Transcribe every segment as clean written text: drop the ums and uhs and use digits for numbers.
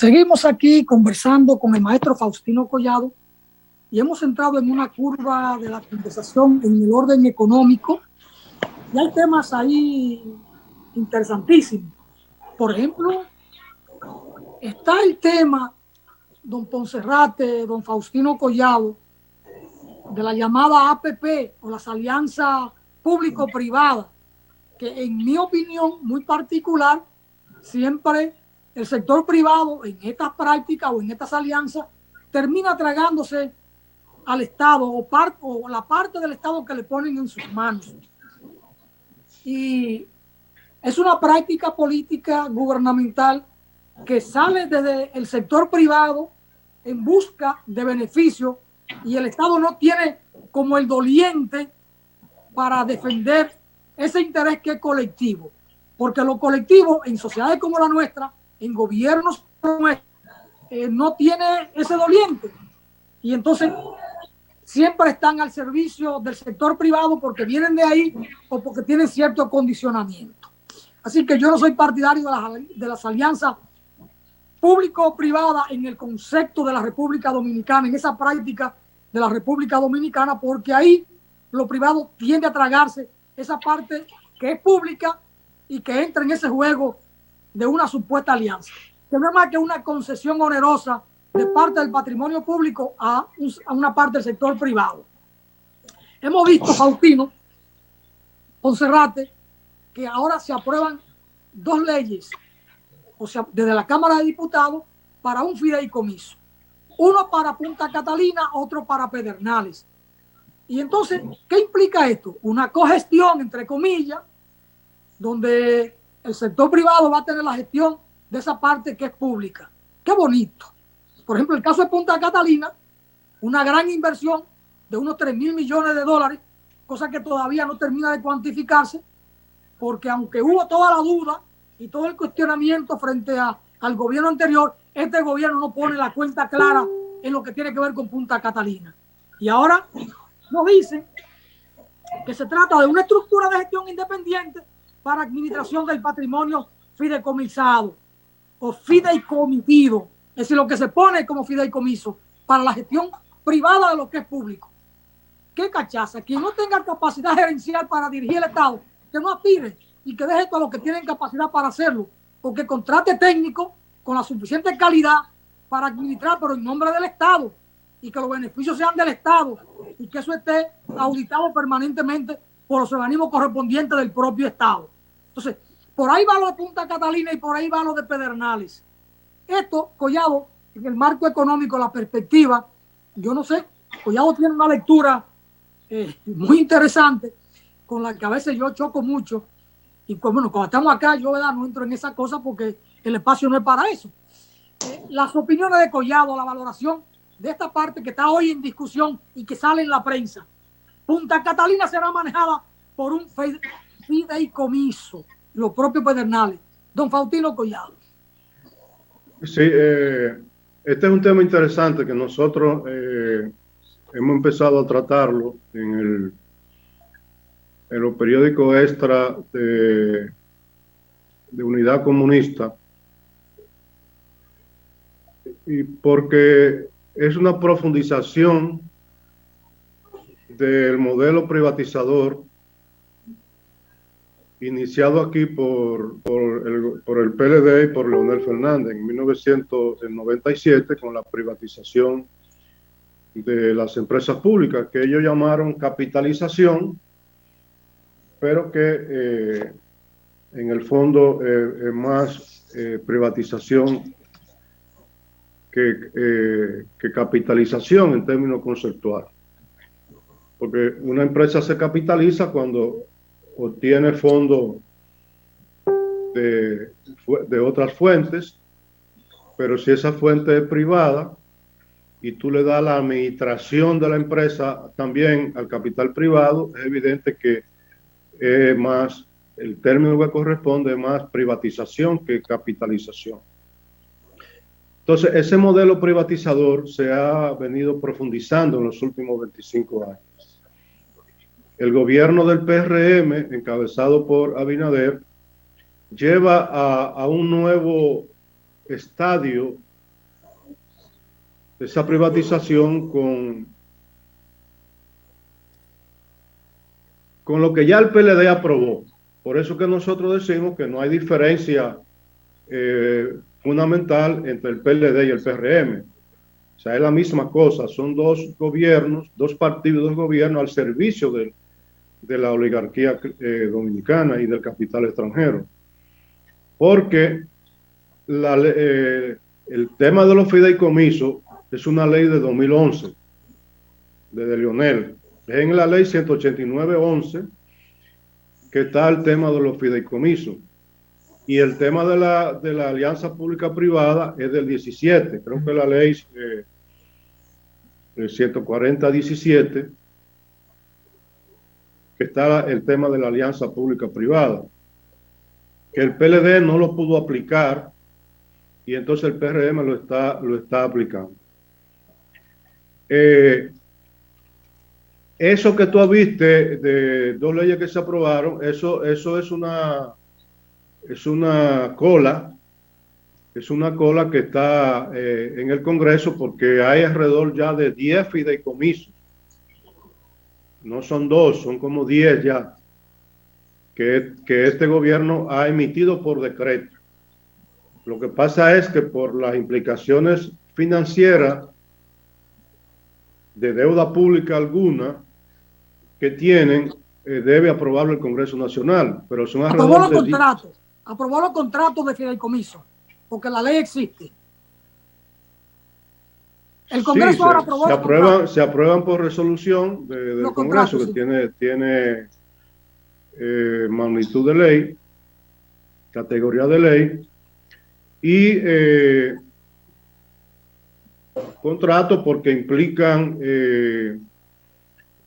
Seguimos aquí conversando con el maestro Faustino Collado y hemos entrado en una curva de la conversación en el orden económico y hay temas ahí interesantísimos. Por ejemplo, está el tema, don Ponserrate, don Faustino Collado, de la llamada APP o las alianzas público-privadas, que en mi opinión muy particular, siempre el sector privado en estas prácticas o en estas alianzas termina tragándose al Estado o la parte del Estado que le ponen en sus manos. Y es una práctica política gubernamental que sale desde el sector privado en busca de beneficios y el Estado no tiene como el doliente para defender ese interés que es colectivo. Porque lo colectivo en sociedades como la nuestra, en gobiernos como este, no tiene ese doliente. Y entonces siempre están al servicio del sector privado porque vienen de ahí o porque tienen cierto condicionamiento. Así que yo no soy partidario de las alianzas público-privadas en el concepto de la República Dominicana, en esa práctica de la República Dominicana, porque ahí lo privado tiende a tragarse esa parte que es pública y que entra en ese juego de una supuesta alianza, que no es más que una concesión onerosa de parte del patrimonio público a una parte del sector privado. Hemos visto, Faustino Ponserrate, que ahora se aprueban dos leyes, o sea, desde la Cámara de Diputados, para un fideicomiso. Uno para Punta Catalina, otro para Pedernales. Y entonces, ¿qué implica esto? Una cogestión, entre comillas, donde el sector privado va a tener la gestión de esa parte que es pública. ¡Qué bonito! Por ejemplo, el caso de Punta Catalina, una gran inversión de unos 3.000 millones de dólares, cosa que todavía no termina de cuantificarse, porque aunque hubo toda la duda y todo el cuestionamiento frente al gobierno anterior, este gobierno no pone la cuenta clara en lo que tiene que ver con Punta Catalina. Y ahora nos dicen que se trata de una estructura de gestión independiente para administración del patrimonio fideicomisado o fideicomitido. Es decir, lo que se pone como fideicomiso para la gestión privada de lo que es público. ¿Qué cachaza? Quien no tenga capacidad gerencial para dirigir el Estado, que no aspire y que deje todo lo que tienen capacidad para hacerlo, o que contrate técnicos con la suficiente calidad para administrar, pero en nombre del Estado, y que los beneficios sean del Estado, y que eso esté auditado permanentemente por los organismos correspondientes del propio Estado. Entonces, por ahí va lo de Punta Catalina y por ahí va lo de Pedernales. Esto, Collado, en el marco económico, la perspectiva, yo no sé, Collado tiene una lectura muy interesante, con la que a veces yo choco mucho, y bueno, cuando estamos acá, yo ¿verdad? No entro en esa cosa porque el espacio no es para eso. Las opiniones de Collado, la valoración de esta parte que está hoy en discusión y que sale en la prensa. Punta Catalina será manejada por un fideicomiso, los propios Pedernales. Don Faustino Collado. Sí, este es un tema interesante que nosotros hemos empezado a tratarlo en los periódicos extra de Unidad Comunista, y porque es una profundización del modelo privatizador iniciado aquí por el PLD y por Leonel Fernández en 1997 con la privatización de las empresas públicas, que ellos llamaron capitalización, pero que en el fondo es más privatización que capitalización en términos conceptuales. Porque una empresa se capitaliza cuando obtiene fondos de otras fuentes, pero si esa fuente es privada y tú le das la administración de la empresa también al capital privado, es evidente que es más, el término que corresponde es más privatización que capitalización. Entonces, ese modelo privatizador se ha venido profundizando en los últimos 25 años. El gobierno del PRM, encabezado por Abinader, lleva a un nuevo estadio esa privatización con lo que ya el PLD aprobó. Por eso que nosotros decimos que no hay diferencia fundamental entre el PLD y el PRM. O sea, es la misma cosa, son dos gobiernos, dos partidos de gobierno al servicio de la oligarquía dominicana y del capital extranjero. Porque el tema de los fideicomisos es una ley de 2011, de Leonel. Es en la ley 189-11 que está el tema de los fideicomisos. Y el tema de la alianza pública-privada es del 17, creo que la ley 140-17, que está el tema de la alianza pública-privada, que el PLD no lo pudo aplicar y entonces el PRM lo está aplicando. Eso que tú viste de dos leyes que se aprobaron, eso es una cola, que está en el Congreso, porque hay alrededor ya de 10 fideicomisos. No son dos, son como 10 ya, que este gobierno ha emitido por decreto. Lo que pasa es que por las implicaciones financieras de deuda pública alguna que tienen, debe aprobarlo el Congreso Nacional, pero son alrededor aprobó los contratos de fideicomiso, porque la ley existe. El Congreso sí, ahora aprobó se aprueban por resolución del Congreso, que sí tiene magnitud de ley, categoría de ley, y contratos porque implican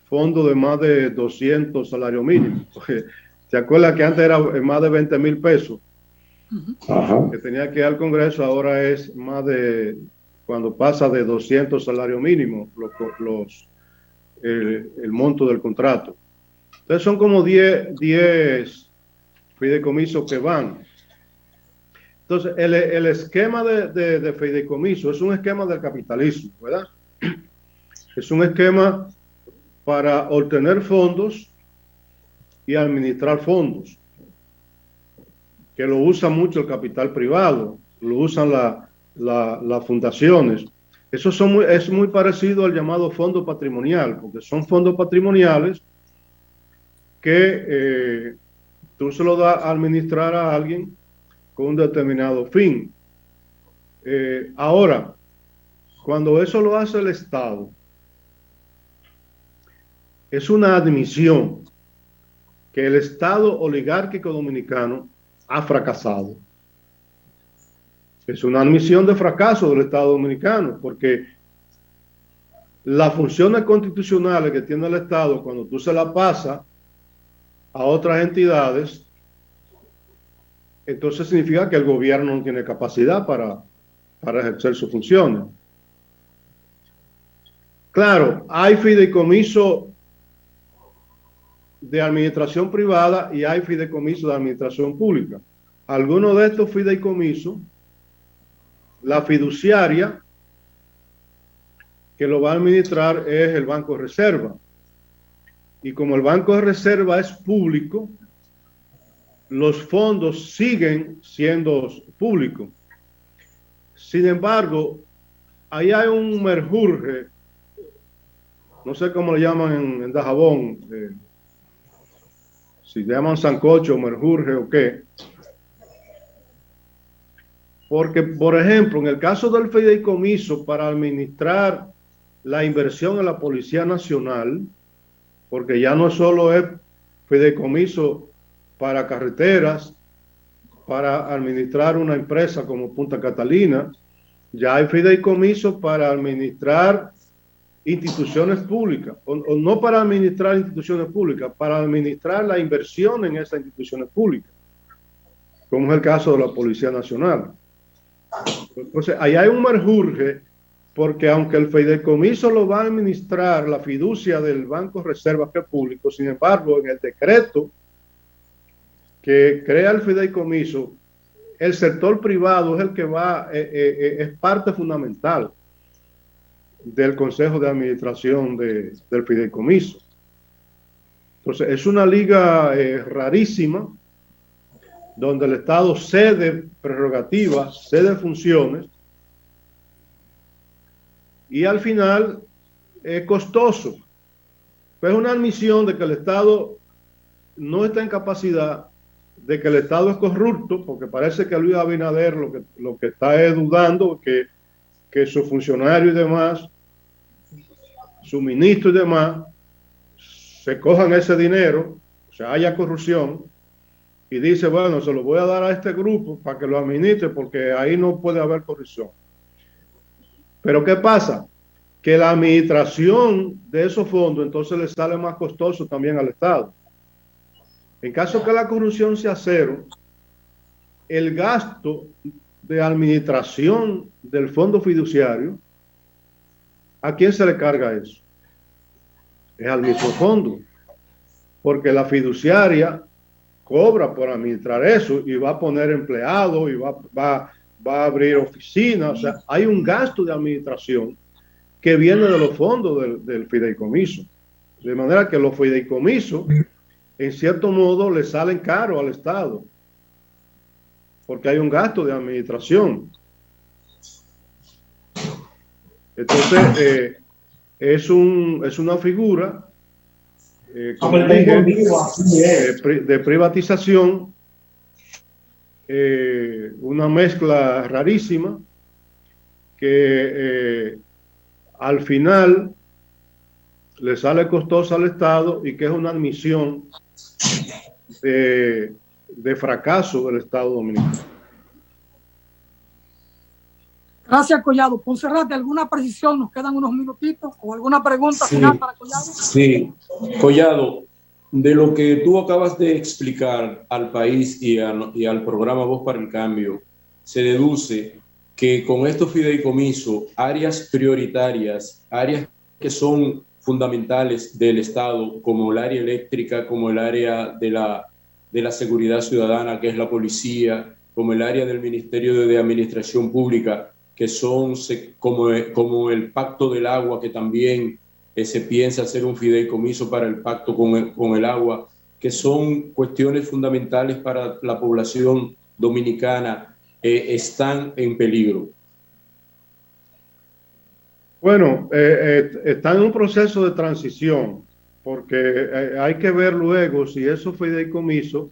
fondos de más de 200 salarios mínimos. ¿Se acuerda que antes era más de 20,000 pesos? Que tenía que ir al Congreso, ahora es más de, cuando pasa de 200 salarios mínimos, el monto del contrato. Entonces son como 10 fideicomisos que van. Entonces el esquema de fideicomiso es un esquema del capitalismo, ¿verdad? Es un esquema para obtener fondos y administrar fondos, que lo usa mucho el capital privado, lo usan las fundaciones. Eso es muy parecido al llamado fondo patrimonial, porque son fondos patrimoniales que tú se lo das a administrar a alguien con un determinado fin. Ahora, cuando eso lo hace el Estado, es una admisión que el Estado oligárquico dominicano ha fracasado. Es una admisión de fracaso del Estado dominicano, porque las funciones constitucionales que tiene el Estado, cuando tú se las pasas a otras entidades, entonces significa que el gobierno no tiene capacidad para ejercer sus funciones. Claro, hay fideicomiso de administración privada y hay fideicomiso de administración pública. Algunos de estos fideicomisos, la fiduciaria que lo va a administrar es el Banco de Reserva. Y como el Banco de Reserva es público, los fondos siguen siendo públicos. Sin embargo, ahí hay un merjurje, no sé cómo le llaman en Dajabón, si le llaman sancocho, merjurje o qué. Porque, por ejemplo, en el caso del fideicomiso para administrar la inversión en la Policía Nacional, porque ya no solo es fideicomiso para carreteras, para administrar una empresa como Punta Catalina, ya hay fideicomiso para administrar instituciones públicas, o no para administrar instituciones públicas, para administrar la inversión en esas instituciones públicas, como es el caso de la Policía Nacional. Entonces, ahí hay un merjurje, porque aunque el fideicomiso lo va a administrar la fiducia del Banco de Reserva, que es público, sin embargo, en el decreto que crea el fideicomiso, el sector privado es el que es parte fundamental. del Consejo de Administración del Fideicomiso. Entonces, es una liga rarísima, donde el Estado cede prerrogativas, cede funciones, y al final es costoso. Pues es una admisión de que el Estado no está en capacidad, de que el Estado es corrupto, porque parece que Luis Abinader lo que está es dudando que sus funcionarios y demás, su ministro y demás, se cojan ese dinero, o sea, haya corrupción, y dice, bueno, se lo voy a dar a este grupo para que lo administre, porque ahí no puede haber corrupción. Pero ¿qué pasa? Que la administración de esos fondos entonces le sale más costoso también al Estado. En caso que la corrupción sea cero, el gasto de administración del fondo fiduciario, ¿a quién se le carga eso? Es al mismo fondo, porque la fiduciaria cobra por administrar eso y va a poner empleados y va a abrir oficinas. O sea, hay un gasto de administración que viene de los fondos del fideicomiso. De manera que los fideicomisos, en cierto modo, le salen caros al Estado, porque hay un gasto de administración. Entonces, es una figura, como dije, de privatización, una mezcla rarísima que al final le sale costosa al Estado y que es una admisión de fracaso del Estado dominicano. Gracias, Collado. Poncerrate, ¿alguna precisión? Nos quedan unos minutitos. ¿O alguna pregunta final para Collado? Sí, Collado, de lo que tú acabas de explicar al país y al programa Voz para el Cambio, se deduce que con estos fideicomisos, áreas prioritarias, áreas que son fundamentales del Estado, como el área eléctrica, como el área de la seguridad ciudadana, que es la policía, como el área del Ministerio de Administración Pública, que son como el Pacto del Agua, que también se piensa hacer un fideicomiso para el pacto con el agua, que son cuestiones fundamentales para la población dominicana, están en peligro. Bueno, está en un proceso de transición, porque hay que ver luego si esos fideicomisos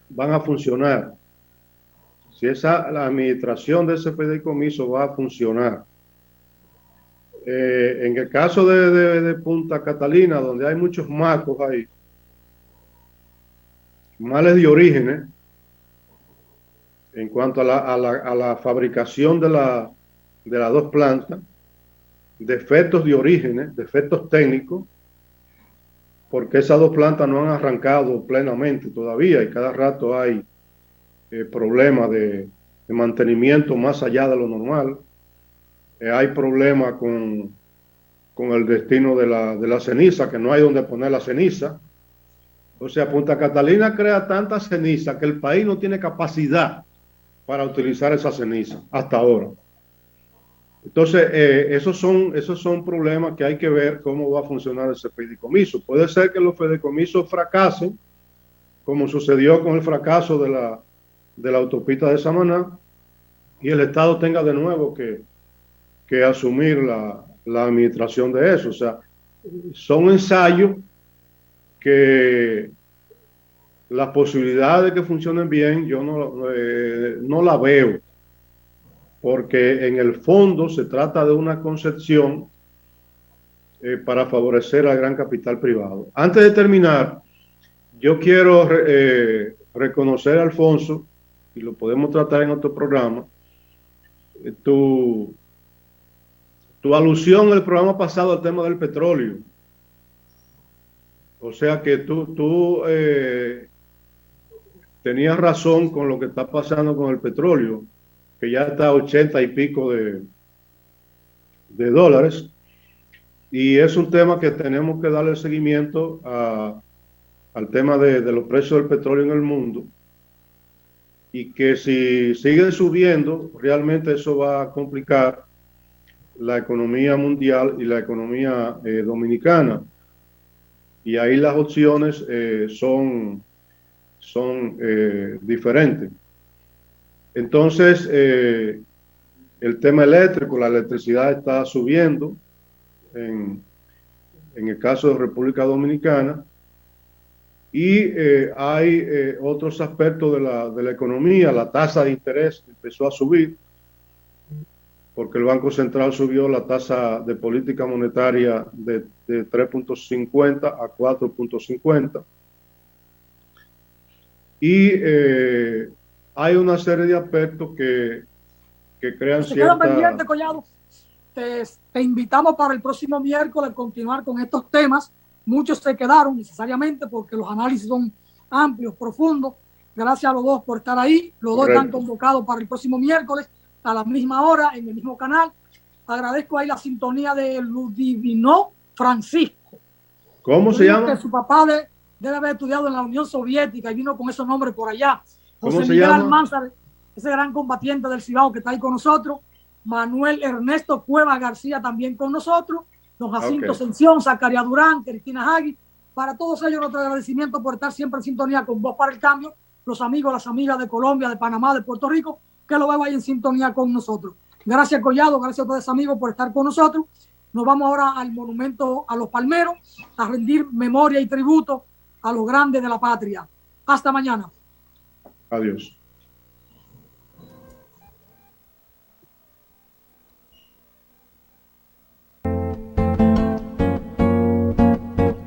van a funcionar, si la administración de ese fideicomiso va a funcionar. En el caso de Punta Catalina, donde hay muchos macos ahí, males de orígenes, en cuanto a la fabricación de las dos plantas, defectos de orígenes, defectos técnicos, porque esas dos plantas no han arrancado plenamente todavía y cada rato hay problemas de mantenimiento más allá de lo normal. Hay problemas con el destino de la ceniza, que no hay donde poner la ceniza. O sea, Punta Catalina crea tanta ceniza que el país no tiene capacidad para utilizar esa ceniza hasta ahora. Entonces, esos son problemas que hay que ver cómo va a funcionar ese fideicomiso. Puede ser que los fideicomisos fracasen, como sucedió con el fracaso de la autopista de Samaná, y el Estado tenga de nuevo que asumir la administración de eso. O sea, son ensayos que las posibilidades de que funcionen bien yo no la veo, porque en el fondo se trata de una concepción para favorecer al gran capital privado. Antes de terminar, yo quiero reconocer a Alfonso, y lo podemos tratar en otro programa, tu alusión en el programa pasado al tema del petróleo. O sea que tú tenías razón con lo que está pasando con el petróleo, que ya está a 80 y pico de dólares. Y es un tema que tenemos que darle seguimiento al tema de los precios del petróleo en el mundo. Y que si sigue subiendo, realmente eso va a complicar la economía mundial y la economía dominicana. Y ahí las opciones son diferentes. Entonces, el tema eléctrico, la electricidad está subiendo en el caso de República Dominicana, y hay otros aspectos de la economía. La tasa de interés empezó a subir porque el Banco Central subió la tasa de política monetaria de 3.50 a 4.50. Y hay una serie de aspectos que crean se queda pendiente, cierta... Collado. Te invitamos para el próximo miércoles a continuar con estos temas. Muchos se quedaron necesariamente porque los análisis son amplios, profundos. Gracias a los dos por estar ahí. Los dos están convocados para el próximo miércoles a la misma hora en el mismo canal. Agradezco ahí la sintonía de Ludivino Francisco. ¿Cómo se llama? Que su papá debe haber estudiado en la Unión Soviética y vino con esos nombres por allá. José Miguel Almanzar, ese gran combatiente del Cibao que está ahí con nosotros. Manuel Ernesto Cueva García también con nosotros. Don Jacinto Ascensión, Zacaria Durán, Cristina Hagui. Para todos ellos, nuestro agradecimiento por estar siempre en sintonía con Voz para el Cambio. Los amigos, las amigas de Colombia, de Panamá, de Puerto Rico, que lo veo ahí en sintonía con nosotros. Gracias, Collado. Gracias a ustedes, amigos, por estar con nosotros. Nos vamos ahora al monumento a los palmeros a rendir memoria y tributo a los grandes de la patria. Hasta mañana. Adiós.